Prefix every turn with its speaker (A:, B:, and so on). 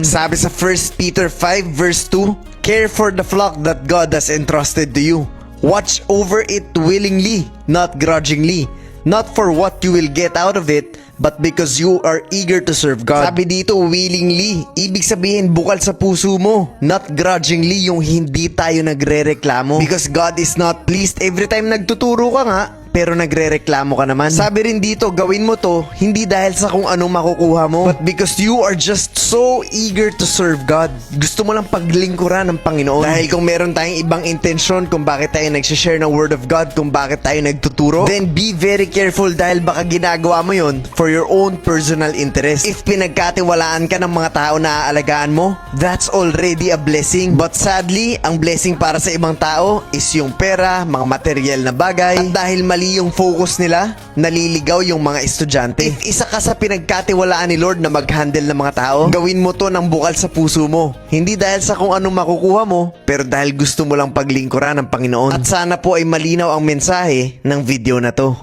A: Sabi sa 1 Peter 5 verse 2, care for the flock that God has entrusted to you. Watch over it willingly, not grudgingly. Not for what you will get out of it, but because you are eager to serve God. Sabi dito, willingly. Ibig sabihin, bukal sa puso mo. Not grudgingly, yung hindi tayo nagre-reklamo. Because God is not pleased every time nagtuturo ka nga, pero nagre-reklamo ka naman. Sabi rin dito, gawin mo to, hindi dahil sa kung anong makukuha mo, but because you are just so eager to serve God. Gusto mo lang paglingkuran ng Panginoon. Dahil kung meron tayong ibang intensyon kung bakit tayo nagsishare ng Word of God, kung bakit tayo nagtuturo, then be very careful dahil baka ginagawa mo yon for your own personal interest. If pinagkatiwalaan ka ng mga tao na aalagaan mo, that's already a blessing. But sadly, ang blessing para sa ibang tao is yung pera, mga material na bagay, at dahil mali yung focus nila, naliligaw yung mga estudyante. If isa ka sa pinagkatiwalaan ni Lord na mag-handle ng mga tao, gawin mo to ng bukal sa puso mo. Hindi dahil sa kung anong makukuha mo, pero dahil gusto mo lang paglingkuran ng Panginoon. At sana po ay malinaw ang mensahe ng video na to.